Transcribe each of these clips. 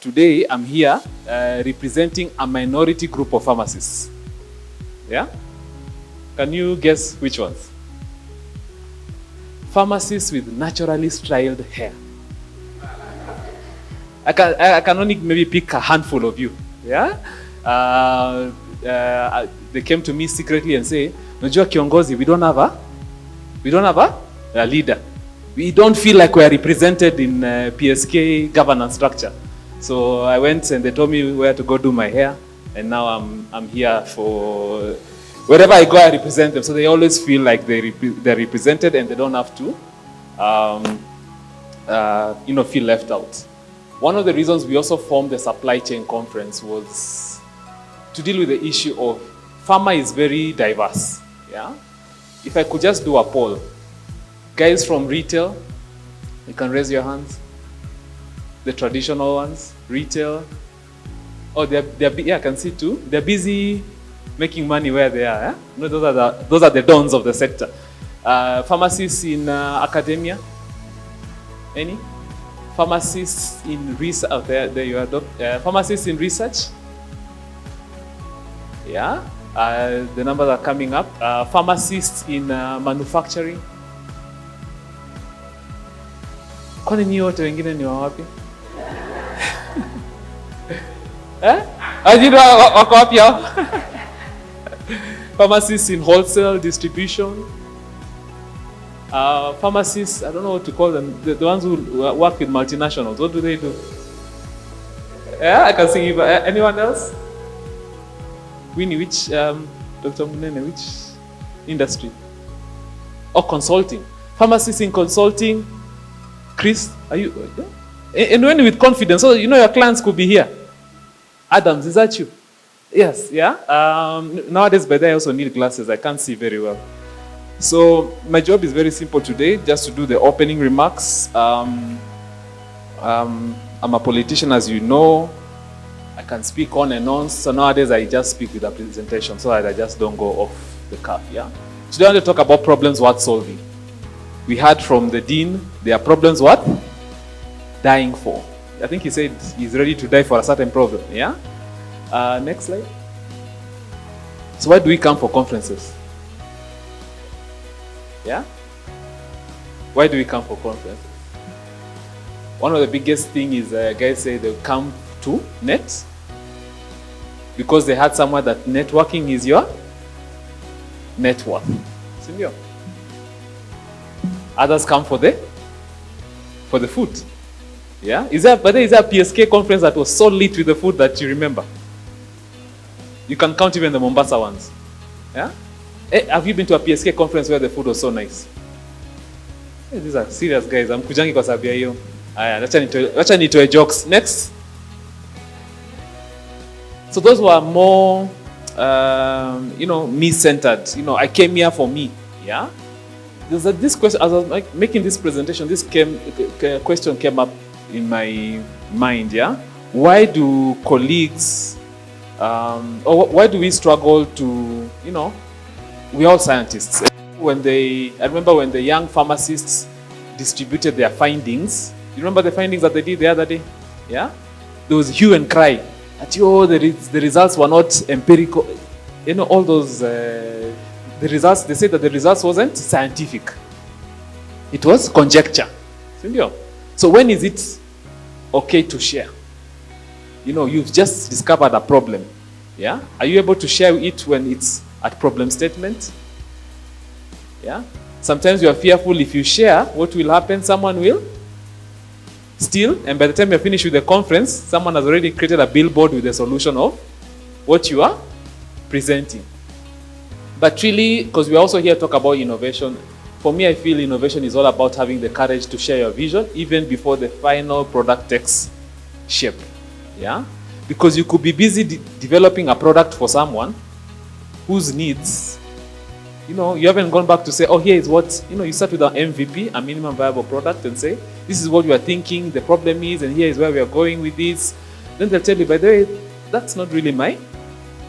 Today, I'm here representing a minority group of pharmacists. Yeah? Can you guess which ones? Pharmacists with naturally styled hair. I can only maybe pick a handful of you. Yeah? They came to me secretly and say, "Najua kiongozi, we don't have a leader. We don't feel like we are represented in PSK governance structure." So I went and they told me where to go do my hair, and now I'm here for wherever I go, I represent them. So they always feel like they're represented and they don't have to, feel left out. One of the reasons we also formed the supply chain conference was to deal with the issue of pharma is very diverse. Yeah. If I could just do a poll, guys from retail, you can raise your hands. The traditional ones, retail. Oh, I can see two. They're busy making money where they are. Eh? No, those are the dons of the sector. Pharmacists in academia. Any? Pharmacists in research. Oh, there you are. Pharmacists in research. Yeah. The numbers are coming up. Pharmacists in manufacturing. Kwani nyinyi wote wengine ni wa wapi? Ajira wako wapi hao? Pharmacists in wholesale distribution. Pharmacists, I don't know what to call them. The ones who work with multinationals. What do they do? Yeah, I can see you. Anyone else? Winnie, which Dr. Munene, which industry? Oh, consulting. Pharmacists in consulting. Chris, are you? And when with confidence, so you know your clients could be here. Adams, is that you? Yes, yeah. Nowadays, by the way, I also need glasses. I can't see very well. So my job is very simple today, just to do the opening remarks. I'm a politician, as you know. I can speak on and on. So nowadays, I just speak with a presentation so that I just don't go off the cuff. Yeah. Today, I want to talk about problems worth solving. We heard from the dean, there are problems what? Dying for. I think he said he's ready to die for a certain problem. Yeah? Next slide. So why do we come for conferences? Yeah? Why do we come for conferences? One of the biggest things is guys say they'll come to net because they had somewhere that networking is your net worth. Senior. Others come for the food. Yeah? Is there a PSK conference that was so lit with the food that you remember? You can count even the Mombasa ones. Yeah? Have you been to a PSK conference where the food was so nice? Hey, these are serious guys. I'm kujangi kwa sababu ya hiyo. Aya, acha nitoe jokes. Next. So those were more me-centered. I came here for me. Yeah? There's this question, as I was making this presentation, question came up in my mind, yeah? Why do colleagues, or why do we struggle to, we're all scientists. I remember when the young pharmacists distributed their findings, you remember the findings that they did the other day? Yeah? There was hue and cry that, the results were not empirical. All those... the results, they said that the results wasn't scientific. It was conjecture. So when is it okay to share? You've just discovered a problem. Yeah? Are you able to share it when it's at problem statement? Yeah? Sometimes you are fearful if you share, what will happen? Someone will steal, and by the time you're finished with the conference, someone has already created a billboard with a solution of what you are presenting. But really, because we're also here to talk about innovation, for me, I feel innovation is all about having the courage to share your vision even before the final product takes shape. Yeah? Because you could be busy developing a product for someone whose needs, you haven't gone back to say, oh, here is what, you start with an MVP, a minimum viable product, and say, this is what you are thinking, the problem is, and here is where we are going with this. Then they'll tell you, by the way, that's not really my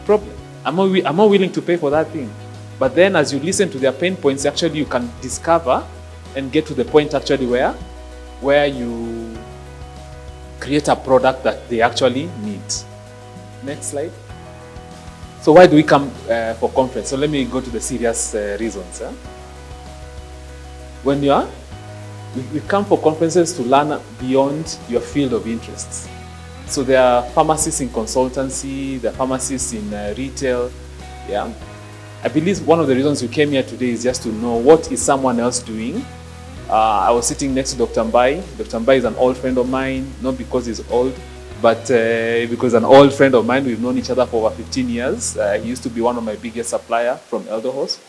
problem. I'm not willing to pay for that thing. But then as you listen to their pain points, actually you can discover and get to the point actually where you create a product that they actually need. Next slide. So why do we come for conference? So let me go to the serious reasons. When we come for conferences to learn beyond your field of interests. So there are pharmacists in consultancy, there are pharmacists in retail. Yeah, I believe one of the reasons we came here today is just to know what is someone else doing. I was sitting next to Dr. Mbai. Dr. Mbai is an old friend of mine, not because he's old, but because an old friend of mine. We've known each other for over 15 years. He used to be one of my biggest suppliers from Elderhorse.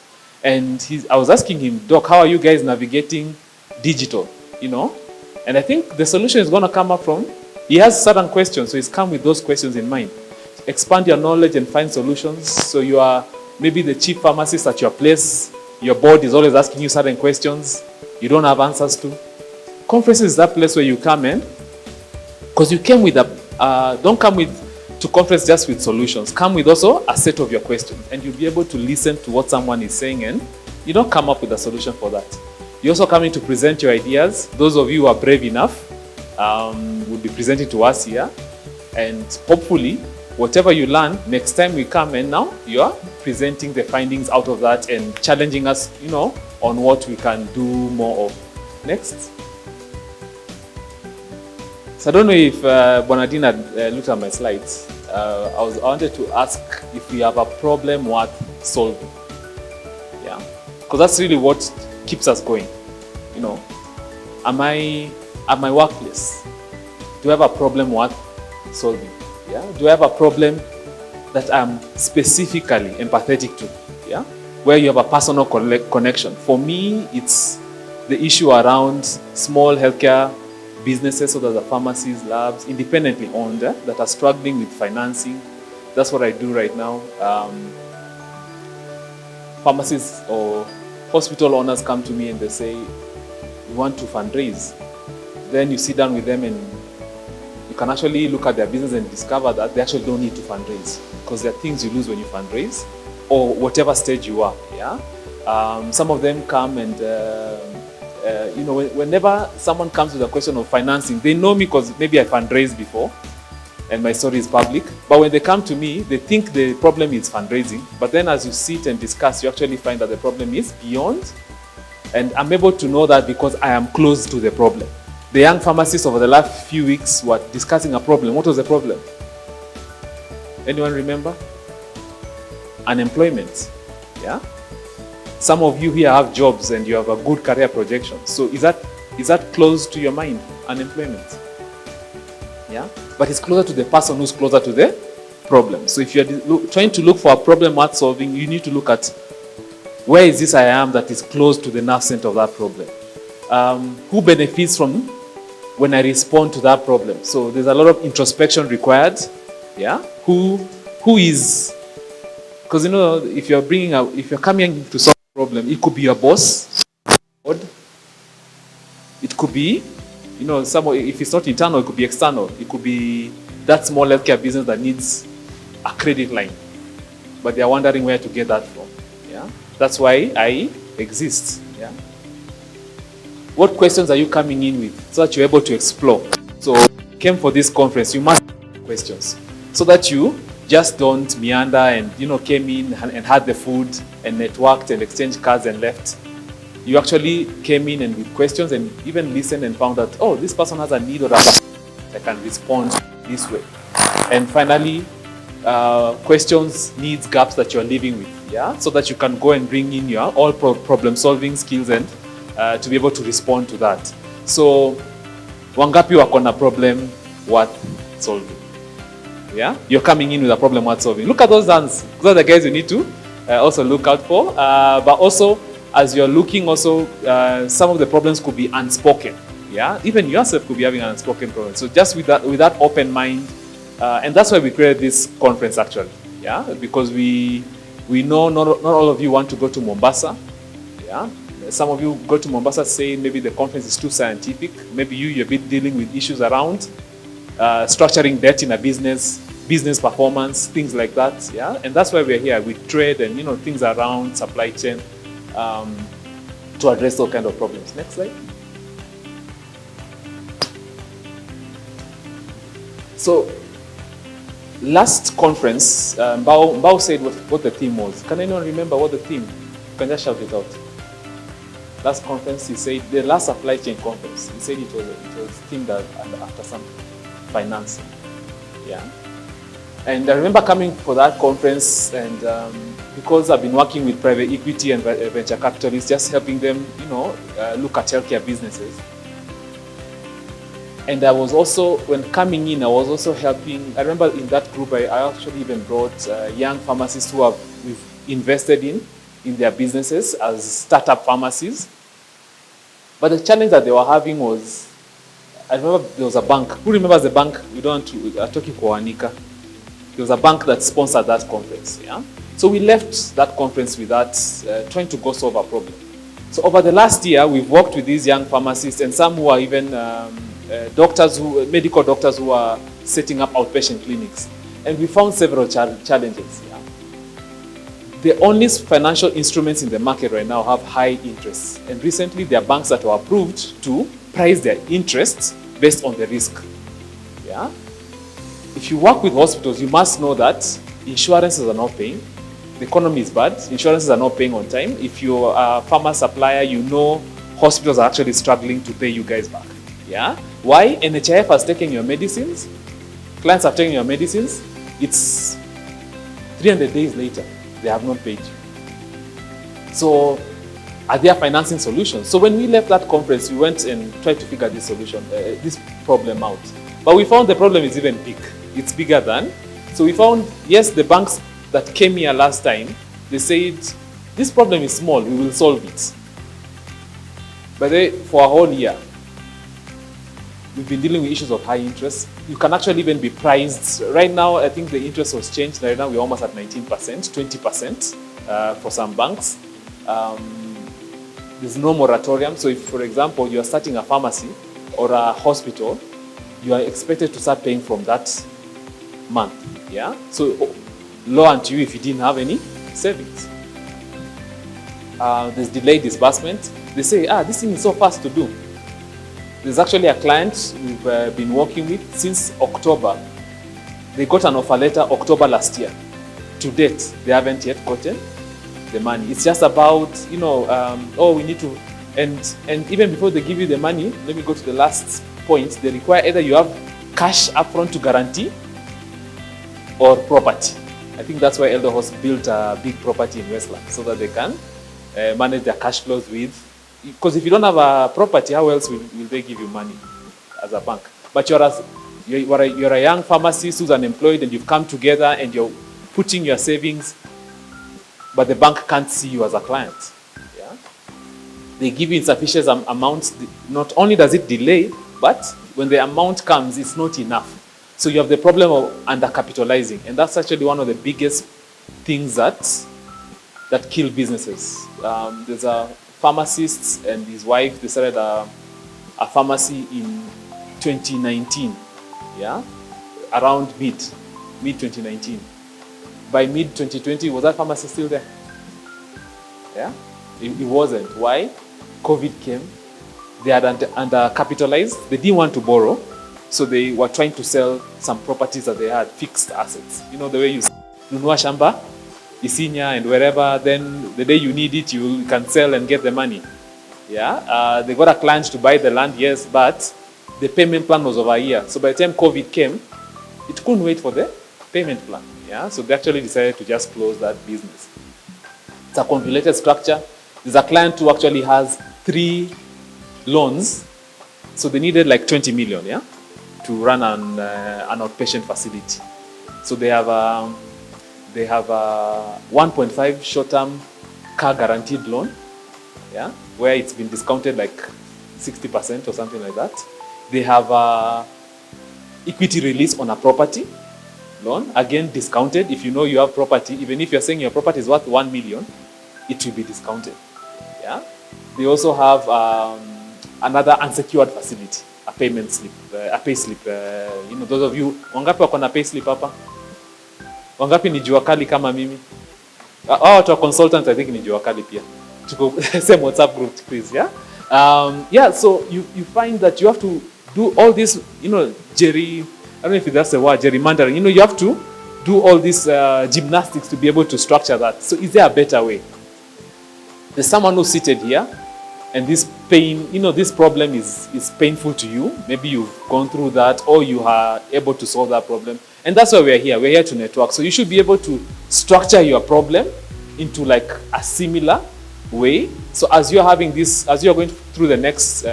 And I was asking him, Doc, how are you guys navigating digital? You know? And I think the solution is going to come up from, he has certain questions, so he's come with those questions in mind. Expand your knowledge and find solutions. So you are maybe the chief pharmacist at your place. Your board is always asking you certain questions you don't have answers to. Conferences is that place where you come in, because you came with don't come to conference just with solutions. Come with also a set of your questions, and you'll be able to listen to what someone is saying, and you don't come up with a solution for that. You also come in to present your ideas. Those of you who are brave enough will be presenting to us here, and hopefully whatever you learn, next time we come and now you are presenting the findings out of that and challenging us, on what we can do more of. Next. So I don't know if Bonadine had looked at my slides. I wanted to ask if we have a problem worth solving. Yeah, because that's really what keeps us going. Am I at my workplace? Do I have a problem worth solving? Yeah. Do I have a problem that I'm specifically empathetic to? Yeah. Where you have a personal connection. For me, it's the issue around small healthcare businesses, so that the pharmacies, labs, independently owned, that are struggling with financing. That's what I do right now. Pharmacists or hospital owners come to me and they say, we want to fundraise. Then you sit down with them and you can actually look at their business and discover that they actually don't need to fundraise, because there are things you lose when you fundraise, or whatever stage you are. Yeah. Some of them come and whenever someone comes with a question of financing, they know me because maybe I fundraised before and my story is public. But when they come to me, they think the problem is fundraising. But then as you sit and discuss, you actually find that the problem is beyond. And I'm able to know that because I am close to the problem. The young pharmacists over the last few weeks were discussing a problem. What was the problem? Anyone remember? Unemployment. Yeah? Some of you here have jobs and you have a good career projection. So is that close to your mind? Unemployment. Yeah? But it's closer to the person who's closer to the problem. So if you're trying to look for a problem worth solving, you need to look at where is this I am that is close to the nerve center of that problem. Who benefits from when I respond to that problem? So there's a lot of introspection required. Yeah? Who is, because if you're coming to solve a problem, it could be your boss, it could be, if it's not internal, it could be external. It could be that small healthcare business that needs a credit line, but they're wondering where to get that from. Yeah, that's why I exist. Yeah. What questions are you coming in with so that you're able to explore? So, you came for this conference, you must have questions so that you just don't meander and came in and had the food and networked and exchanged cards and left. You actually came in and with questions and even listened and found out, oh, this person has a need or I can respond this way. And finally, questions, needs, gaps that you're living with, yeah, so that you can go and bring in your all problem-solving skills and to be able to respond to that. So, wangapi wako na problem worth solving? Yeah, you're coming in with a problem worth solving. Look at those hands. Those are the guys you need to also look out for. But also, as you're looking, also some of the problems could be unspoken. Yeah, even yourself could be having an unspoken problem. So just with that open mind, and that's why we created this conference actually. Yeah, because we know not all of you want to go to Mombasa. Yeah, some of you go to Mombasa saying maybe the conference is too scientific. Maybe you're a bit dealing with issues around structuring debt in a business performance, things like that. Yeah, and that's why we're here with trade and things around supply chain to address all kind of problems. Next slide. So last conference, Bao said what the theme was. Can anyone remember what the theme? You can just shout it out. Last conference, he said, the last supply chain conference, he said it was themed after some finance. Yeah. And I remember coming for that conference, and because I've been working with private equity and venture capitalists, just helping them, look at healthcare businesses. And I was also, when coming in, I was also helping. I remember in that group, I actually even brought young pharmacists who we've invested in their businesses as startup pharmacies. But the challenge that they were having was, I remember there was a bank. Who remembers the bank? We don't want to, talking Koanika. There was a bank that sponsored that conference. Yeah. So we left that conference with that, trying to go solve a problem. So over the last year, we've worked with these young pharmacists and some who are even medical doctors who are setting up outpatient clinics. And we found several challenges. Yeah. The only financial instruments in the market right now have high interest. And recently, there are banks that were approved to price their interests based on the risk. Yeah. If you work with hospitals, you must know that insurances are not paying. The economy is bad. Insurances are not paying on time. If you're a pharma supplier, you know hospitals are actually struggling to pay you guys back. Yeah. Why? NHIF has taken your medicines. Clients have taken your medicines. It's 300 days later. They have not paid you. So, are there financing solutions? So when we left that conference, we went and tried to figure this problem out. But we found the problem is even big. It's bigger than. So we found, yes, the banks that came here last time, they said, this problem is small, we will solve it. But for a whole year, we've been dealing with issues of high interest. You can actually even be priced. Right now, I think the interest was changed. Right now, we're almost at 19%, 20% for some banks. There's no moratorium. So if, for example, you are starting a pharmacy or a hospital, you are expected to start paying from that month. Yeah. So low unto you if you didn't have any savings. There's delayed disbursement. They say, this thing is so fast to do. There's actually a client we've been working with since October. They got an offer letter October last year. To date, they haven't yet gotten the money. It's just about, we need to, and even before they give you the money, let me go to the last point. They require either you have cash upfront to guarantee or property. I think that's why Elder Horse built a big property in Westland so that they can manage their cash flows with. Because if you don't have a property, how else will they give you money as a bank? But you're a young pharmacist who's unemployed and you've come together and you're putting your savings, but the bank can't see you as a client. Yeah? They give you insufficient amounts. Not only does it delay, but when the amount comes, it's not enough. So you have the problem of undercapitalizing. And that's actually one of the biggest things that kill businesses. There's a pharmacist and his wife, they started a pharmacy in 2019, yeah, around mid 2019. By mid 2020, was that pharmacy still there? Yeah, it wasn't. Why? COVID came. They had undercapitalized. They didn't want to borrow, so they were trying to sell some properties that they had, fixed assets. You know the way you nunua shamba Isinya and wherever, then the day you need it, you can sell and get the money. Yeah, they got a client to buy the land, yes, but the payment plan was over a year. So by the time COVID came, it couldn't wait for the payment plan. Yeah, so they actually decided to just close that business. It's a convoluted structure. There's a client who actually has 3 loans, so they needed like 20 million, yeah, to run an outpatient facility. So they have a 1.5 short-term car guaranteed loan, yeah, where it's been discounted like 60% or something like that. They have a equity release on a property loan, again discounted. If you know you have property, even if you're saying your property is worth 1 million, it will be discounted. Yeah. They also have another unsecured facility, a payment slip, a pay slip. Those of you, wangapi wako na pay slip hapa? Wangapi ni jua kali kama mimi? Watu wa consultant I think ni jua kali pia. Tuko same WhatsApp group please, yeah? So you find that you have to do all this, don't know if that's the word, gerrymandering. You know, you have to do all this gymnastics to be able to structure that. So is there a better way? There's someone who's seated here, and this pain, you know, this problem is painful to you. Maybe you've gone through that, or you are able to solve that problem. And that's why we're here. We're here to network. So you should be able to structure your problem into like a similar way. So as you're having this, as you're going through the next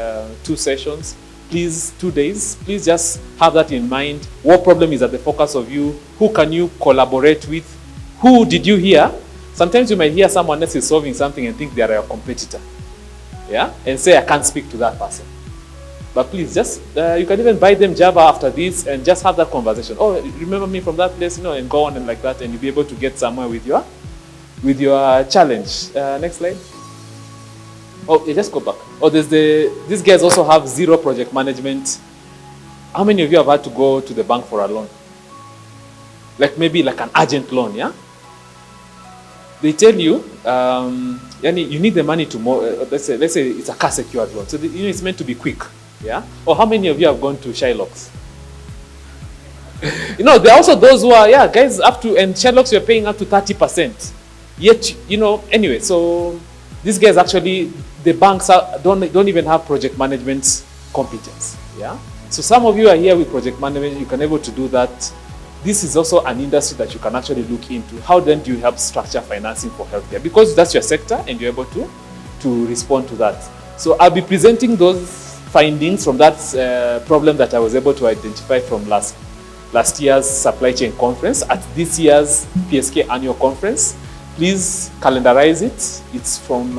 2 sessions, please, 2 days, please just have that in mind. What problem is at the focus of you? Who can you collaborate with? Who did you hear? Sometimes you might hear someone else is solving something and think they are your competitor. Yeah? And say, I can't speak to that person. But please, just, you can even buy them Java after this and just have that conversation. Oh, remember me from that place, you know, and go on and like that, and you'll be able to get somewhere with your challenge. Next slide. Oh, yeah, just go back. Oh, these guys also have 0 project management. How many of you have had to go to the bank for a loan? Like maybe like an urgent loan, yeah? They tell you, you need the money to let's say it's a car secured loan. So it's meant to be quick, yeah? Or how many of you have gone to Shylocks? You know, there are also those who are, guys, and Shylocks you're paying up to 30%. Yet, you know, anyway, so these guys actually, the banks don't even have project management competence, yeah? So some of you are here with project management, you can able to do that. This is also an industry that you can actually look into. How then do you help structure financing for healthcare? Because that's your sector and you're able to respond to that. So I'll be presenting those findings from that problem that I was able to identify from last year's supply chain conference at this year's PSK annual conference. Please calendarize it. It's from,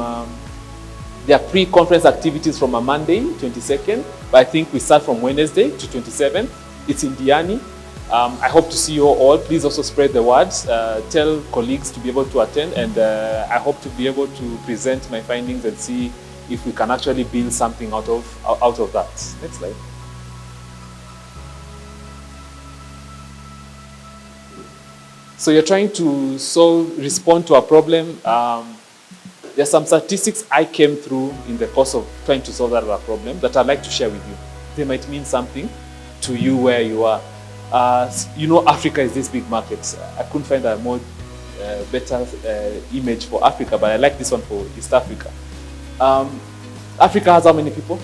there are pre-conference activities from a Monday, 22nd, but I think we start from Wednesday to 27th. It's in Diani. I hope to see you all. Please also spread the word. Tell colleagues to be able to attend, and I hope to be able to present my findings and see if we can actually build something out of that. Next slide. So you're trying to respond to a problem. There's some statistics I came through in the course of trying to solve that problem that I'd like to share with you. They might mean something to you where you are. You know, Africa is this big market. I couldn't find a more better image for Africa, but I like this one for East Africa. Africa has how many people?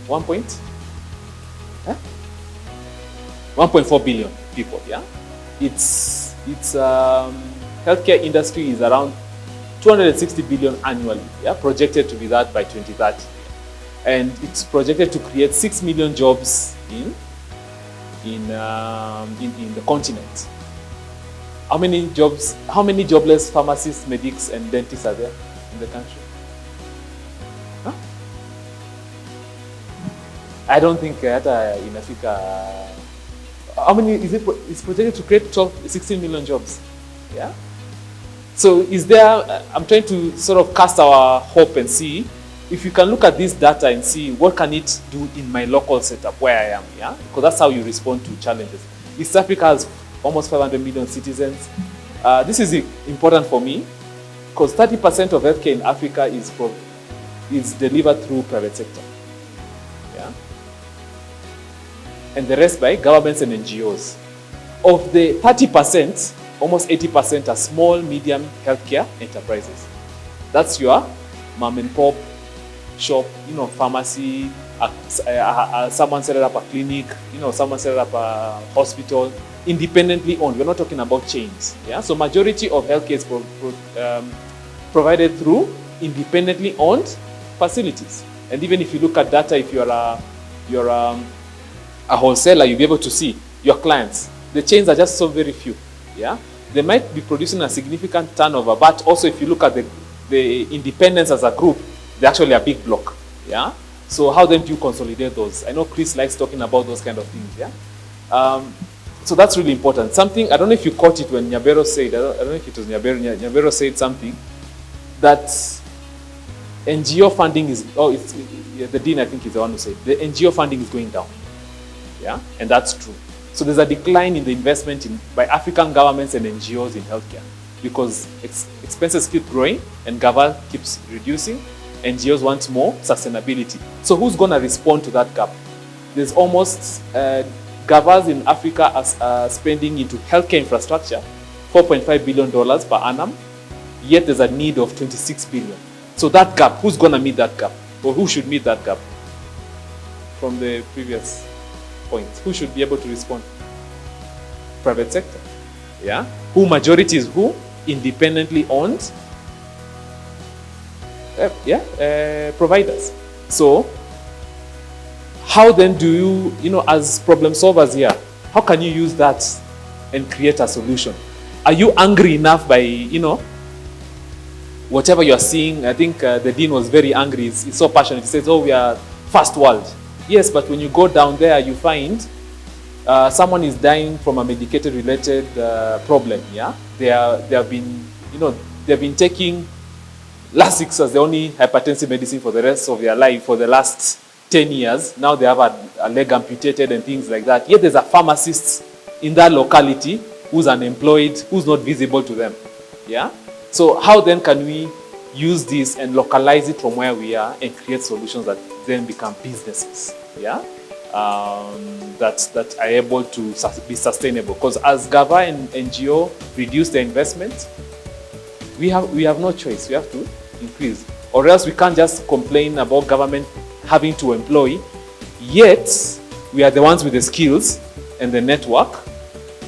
1.4 billion people, yeah? Its healthcare industry is around 260 billion annually, yeah? Projected to be that by 2030. And it's projected to create 6 million jobs in the continent. How many jobless pharmacists, medics, and dentists are there in the country? Huh? I don't think in Africa. How many is it? It's projected to create 16 million jobs. Yeah. So is there? I'm trying to sort of cast our hope and see if you can look at this data and see what can it do in my local setup where I am, yeah? Because that's how you respond to challenges. East Africa has almost 500 million citizens. This is important for me because 30% of healthcare in Africa is delivered through private sector, yeah? And the rest by governments and NGOs. Of the 30%, almost 80% are small, medium healthcare enterprises. That's your mom and pop shop, you know, pharmacy, someone set up a clinic, you know, someone set up a hospital, independently owned. We're not talking about chains, yeah? So majority of healthcare is provided through independently owned facilities. And even if you look at data, if you're a wholesaler, you'll be able to see your clients. The chains are just so very few, yeah? They might be producing a significant turnover, but also if you look at the independents as a group, they're actually a big block, yeah? So how then do you consolidate those? I know Chris likes talking about those kind of things, yeah? So that's really important. Something, I don't know if you caught it when Nyabero said, I don't know if it was Nyabero said something, that NGO funding is, the dean I think is the one who said, the NGO funding is going down, yeah? And that's true. So there's a decline in the investment by African governments and NGOs in healthcare because expenses keep growing and government keeps reducing. NGOs want more sustainability. So who's going to respond to that gap? There's almost Gavas in Africa are spending into healthcare infrastructure $4.5 billion per annum, yet there's a need of 26 billion. So that gap, who's going to meet that gap? Or who should meet that gap? From the previous point, who should be able to respond? Private sector. Yeah? Who majority is who? Independently owned providers. So how then do you, as problem solvers here, how can you use that and create a solution? Are you angry enough by, whatever you're seeing? I think the dean was very angry. He's so passionate. He says, oh, we are first world. Yes, but when you go down there, you find someone is dying from a medicated-related problem. Yeah, they have been taking Lasix as the only hypertensive medicine for the rest of their life for the last 10 years. Now they have a leg amputated and things like that. Yet there's a pharmacist in that locality who's unemployed, who's not visible to them. Yeah. So how then can we use this and localize it from where we are and create solutions that then become businesses? Yeah. That are able to be sustainable. Because as Gava and NGO reduce their investment, we have no choice. We have to increase, or else we can't just complain about government having to employ, yet we are the ones with the skills and the network.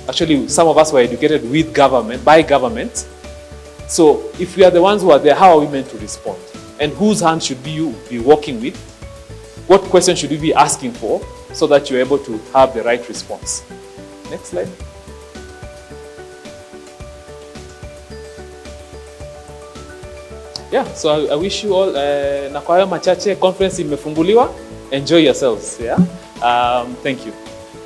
Actually, some of us were educated with government, by government. So if we are the ones who are there, how are we meant to respond? And whose hand should you be working with? What questions should you be asking for so that you're able to have the right response? Next slide. Yeah, so I wish you all, na kwa hayo machache, conference imefunguliwa. Enjoy yourselves, yeah? Thank you.